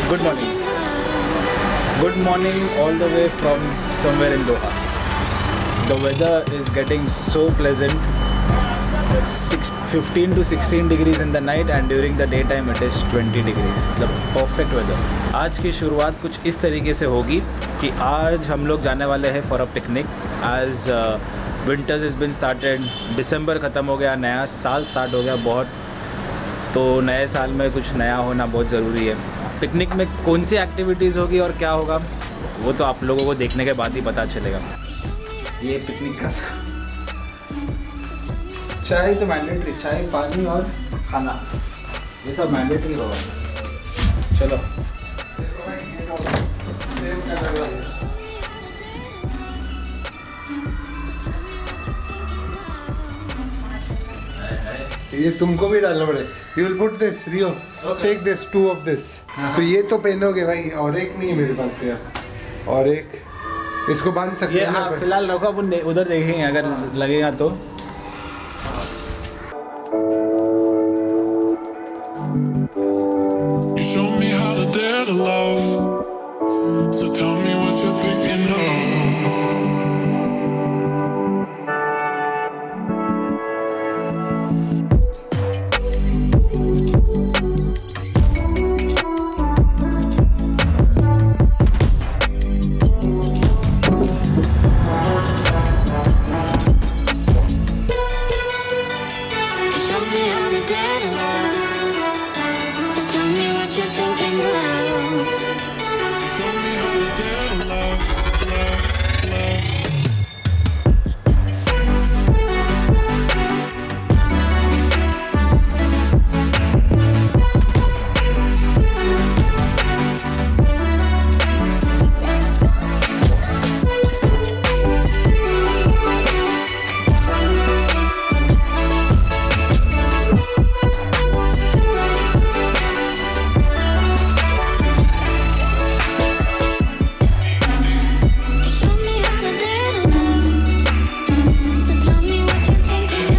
Good morning. Good morning all the way from somewhere in Doha. The weather is getting so pleasant. 15 to 16 degrees in the night and during the daytime it is 20 degrees. The perfect weather. आज की शुरुआत कुछ इस तरीके से होगी कि आज हम लोग जाने वाले हैं फॉर अ पिकनिक. आज विंटर्स इज़ बिन स्टार्टेड. दिसंबर ख़त्म हो गया, नया साल स्टार्ट हो गया बहुत. तो नए साल में कुछ नया होना बहुत ज़रूरी है. पिकनिक में कौन सी एक्टिविटीज़ होगी और क्या होगा वो तो आप लोगों को देखने के बाद ही पता चलेगा. ये पिकनिक का चाय तो मैंडेटरी, चाय पानी और खाना ये सब मैंडेटरी होगा. चलो ये तुमको भी डालना पड़ेगा. You will put this ratio, take this 2 of this. तो ये तो पहनोगे भाई, और एक नहीं है मेरे पास यार. और एक इसको बांध सकते ये हैं. हाँ फिलहाल रखो, अपन उधर देखेंगे अगर लगेगा तो. You show me how to dare to love. So tell me what you're thinking of. You show me how to dare to love. So tell me what you're thinking of. Show me how to dare to love, love, love. You show me how to dare to love. So tell me what you're thinking of.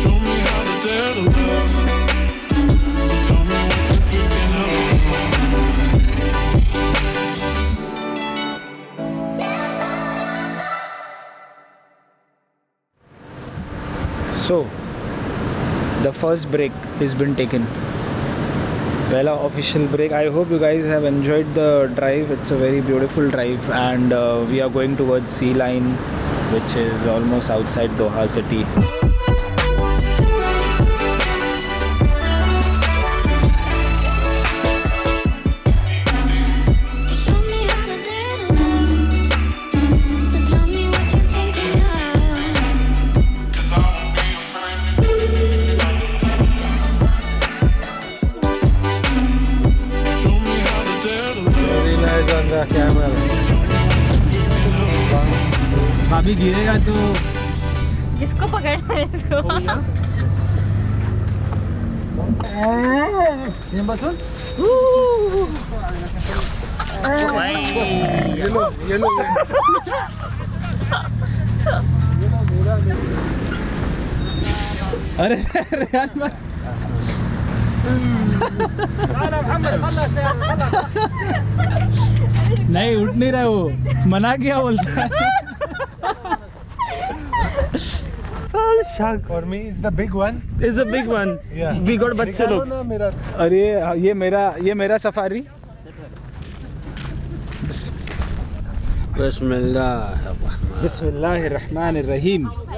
Show me how to dare to love. So tell me what you're thinking of. So the first break has been taken. Pehla official break. I hope you guys have enjoyed the drive. It's a very beautiful drive and we are going towards Sea Line, which is almost outside Doha city. You show me how to dare to love. So tell me what you're thinking of. Show me how to dare to love. Very nice on the camera. अभी गिरेगा तो किसको पकड़ना है इसको? ये लो ये लो ये. अरे अरे यार नहीं उठ नहीं रहा वो, मना किया बोलता है. For me it's the big one. It's a big one. Yeah. We got बच्चे निकालो लोग. ना मेरा. अरे ये मेरा सफारी. बिस्मिल्लाहिर्रहमानिर्रहीम.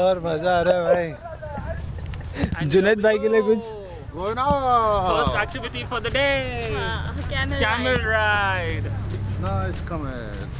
और मजा आ रहा है भाई. जुनैद भाई के लिए कुछ First activity for the day. Camel ride. Nice comment.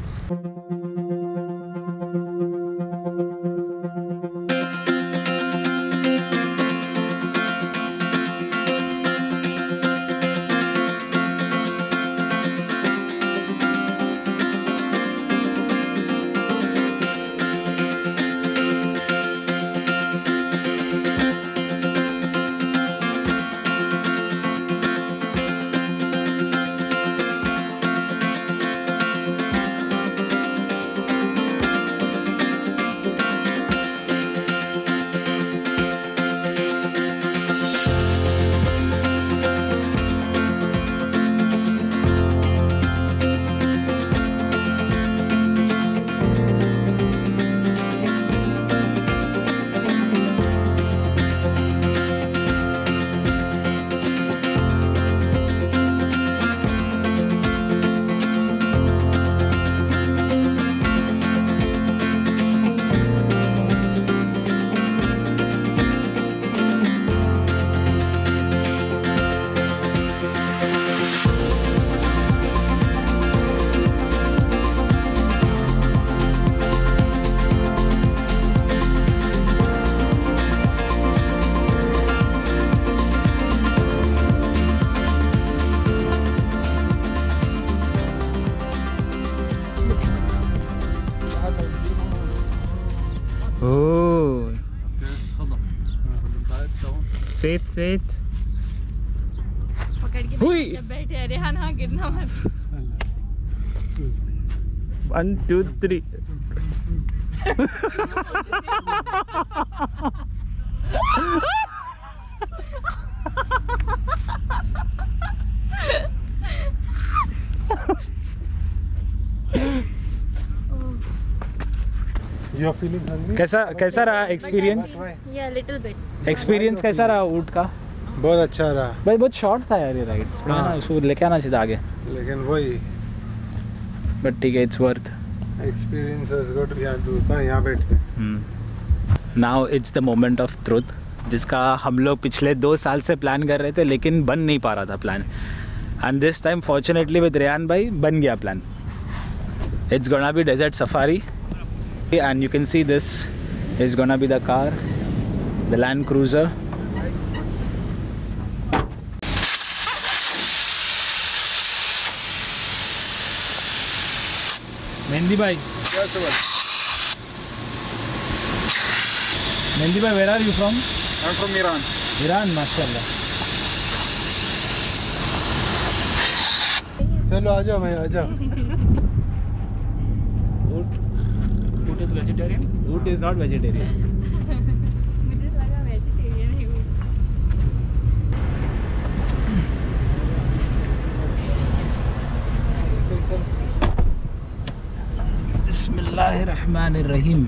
Sit. पकड़ के हुई। जब बैठे रेहान हाँ गिरना मत 1 2 3 You are feeling hungry? कैसा रहा एक्सपीरियंस? या लिटिल बिट एक्सपीरियंस कैसा रहा ऊँट का? बहुत अच्छा रहा, भाई बहुत शॉर्ट था यार ये राइड, थोड़ा हाँ। ना उसको लेके आना चाहिए आगे, लेकिन वही बट ठीक है, it's worth. Experience was good. यहाँ बैठते हैं। Now it's the moment of truth, जिसका हम लोग पिछले 2 साल से प्लान कर रहे थे लेकिन बन नहीं पा रहा था plan, and this time fortunately with Rehan भाई बन गया plan. It's gonna be desert safari and you can see this is gonna be the car, the Land Cruiser. Mendi bhai, where are you from? I'm from Iran. Iran, mashallah. चलो आ जाओ भाई, आ जाओ। Oot is vegetarian? Oot is not vegetarian. मुझे लगा vegetarian ही हूँ बिस्मिल्लाहिर्रहमानिर्रहीम।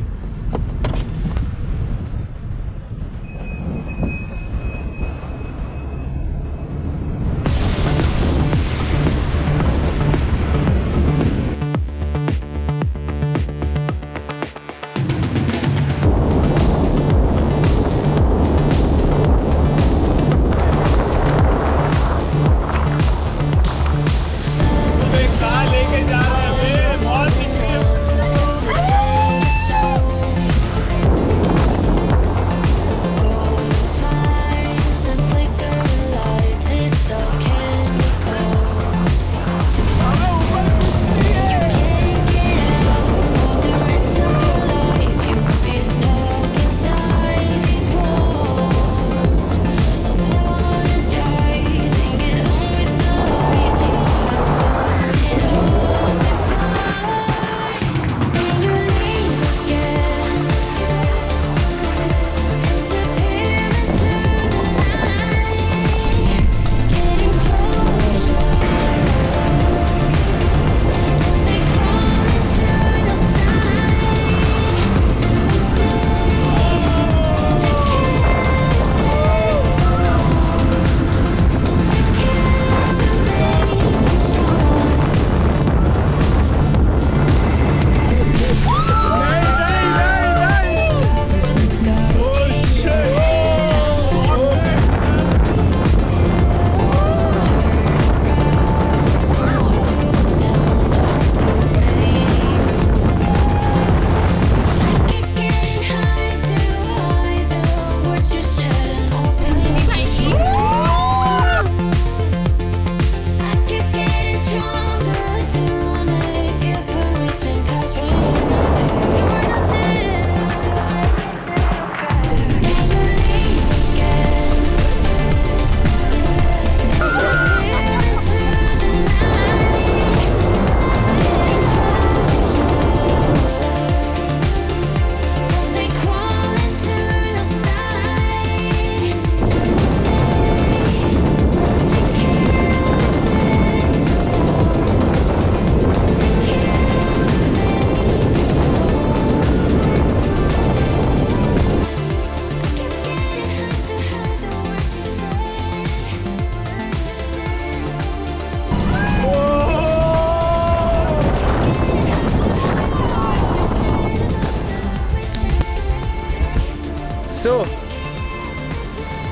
So,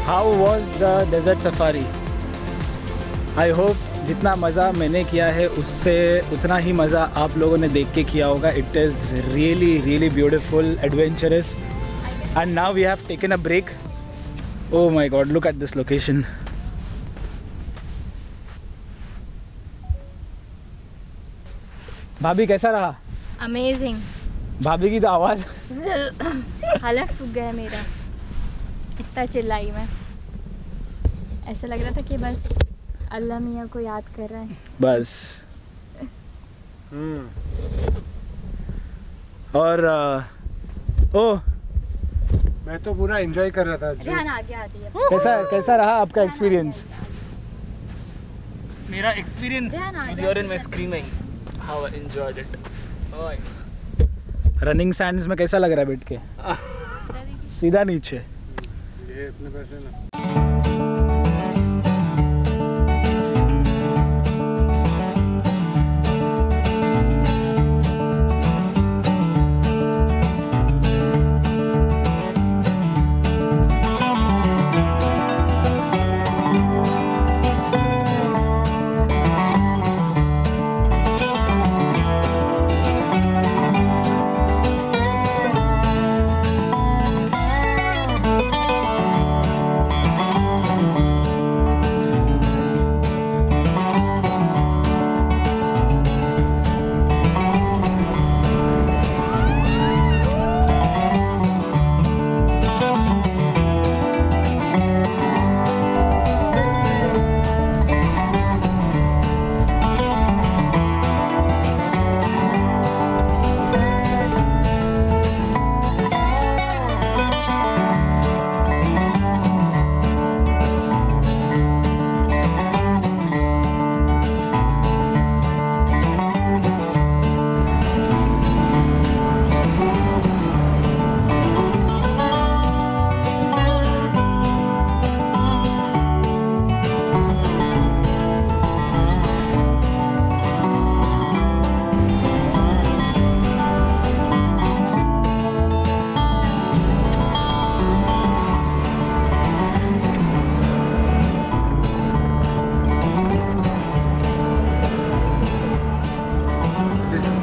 how was the desert safari? I hope जितना मज़ा मैंने किया है उससे उतना ही मज़ा आप लोगों ने देख के किया होगा. It is really beautiful, adventurous, and now we have taken a break. Oh my God, look at this location. भाभी कैसा रहा? अमेजिंग. भाभी की तो आवाज़ हलक सूख गया मेरा, इतना चिल्लाई मैं. ऐसा लग रहा था कि बस अल्लाह मियाँ को याद कर रहा है। बस। और ओह, मैं तो पूरा एंजॉय कर रहा था। ध्यान आगे आती है। कैसा रहा आपका एक्सपीरियंस? मेरा एक्सपीरियंस ध्यान आ with गया। your in my screaming, how I enjoyed it. Oh, running Sands में कैसा लग रहा है बैठ के? सीधा नीचे। ये अपने पैसे ना।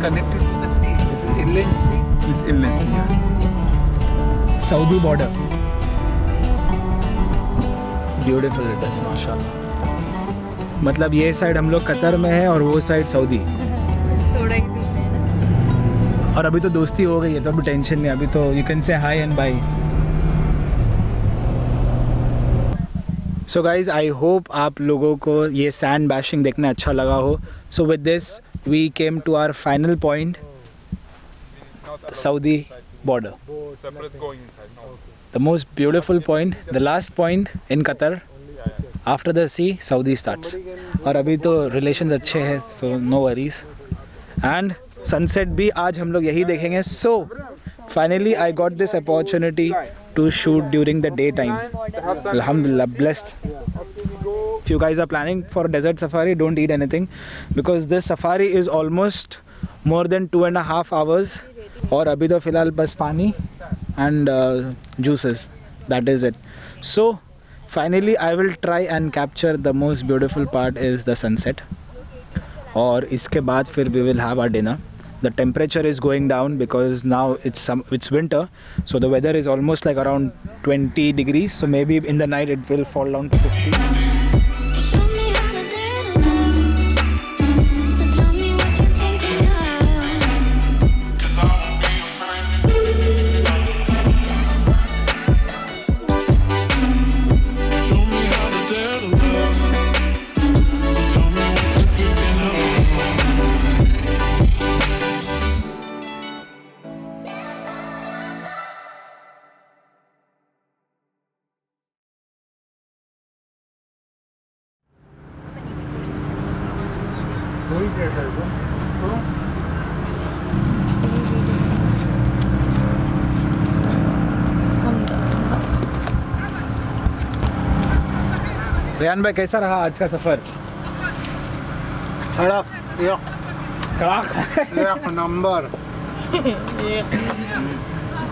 Connected to the sea. This is inland sea. It's inland sea, yeah. Saudi border. Beautiful it is, माशाल्लाह। मतलब ये साइड हम लोग कतर में है और वो साइड सऊदी। थोड़ा ही दूर है ना। और अभी तो दोस्ती हो गई है तो अभी टेंशन नहीं, अभी तो you can say hi and bye. So guys, I hope आप लोगों को ये सैंड बैशिंग देखना अच्छा लगा हो। So with this we came to our final point, the Saudi border. The most beautiful point, the last point in Qatar. After the sea, Saudi starts. और अभी तो relations अच्छे हैं, so no worries. And sunset भी आज हम लोग यही देखेंगे. So finally I got this opportunity to shoot during the daytime. Alhamdulillah, blessed. If you guys are planning for desert safari, don't eat anything because this safari is almost more than 2.5 hours. और अभी तो फिलहाल बस पानी and juices, that is it. So finally I will try and capture the most beautiful part is the sunset. और इसके बाद फिर we will have our dinner. The temperature is going down because now it's winter, so the weather is almost like around 20 degrees, so maybe in the night it will fall down to 50. Show me how to let love. So tell me what you're thinking of. Show me how to dare to love. So tell me what you're thinking of. Rehan भाई, कैसा रहा आज का सफर? एक number.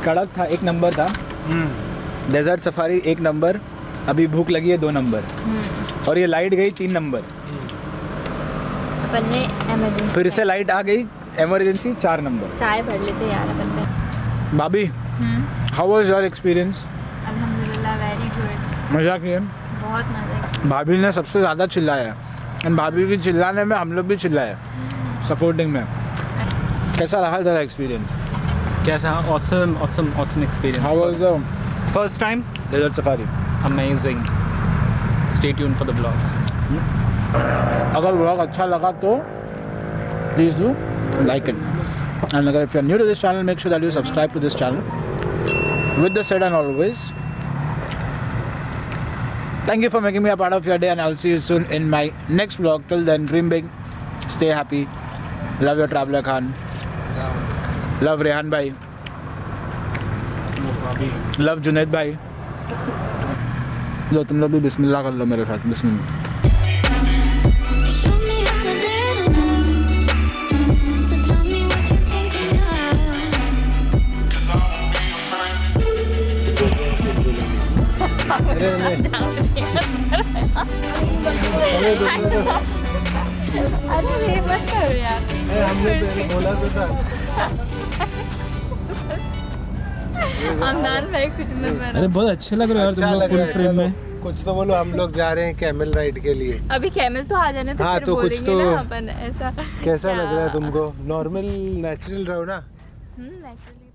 कड़क था, एक number था। डेजर्ट सफारी एक नंबर, अभी भूख लगी है 2 नंबर, और ये लाइट गई 3 नंबर, अपन ने इमरजेंसी फिर से लाइट आ गई इमरजेंसी 4 नंबर। चाय भर लेते यार अपन ने। भाभी, हाउ वाज योर एक्सपीरियंस? अल्हम्दुलिल्लाह, वेरी गुड, मज़ा किए? बहुत मज़ा। भाभी ने सबसे ज़्यादा चिल्लाया, एंड भाभी भी चिल्लाने में हम लोग भी चिल्लाए सपोर्टिंग में। कैसा रहा तेरा एक्सपीरियंस? कैसा? awesome experience. How was the First time, desert safari? amazing. Stay tuned for the vlog. अगर व्लॉग अच्छा लगा तो please do like it and अगर if you are new to this channel make sure that you subscribe to this channel with the said and always thank you for making me a part of your day and I'll see you soon in my next vlog. Till then, dream big, stay happy, love your traveler Khan, love Rehan bhai, love Junaid bhai. लो तुम लोग भी बिस्मिल्लाह कर लो मेरे साथ. बिस्मिल्लाह. Show me how to dare love. So tell me what you're thinking of. अरे ये मत करो यार. हमने बोला तो था. हमदान भाई कुछ मत बना. अरे बहुत अच्छे लग रहे हो यार तुम लोग फुल फ्रेम में. कुछ तो बोलो. हम लोग जा रहे हैं कैमल राइड के लिए. अभी कैमल तो आ जाने तो हाँ, फिर तो कुछ बोलेंगे तो ना अपन ऐसा. कैसा लग रहा है तुमको? नॉर्मल नेचुरल रहो ना. नेचुरली.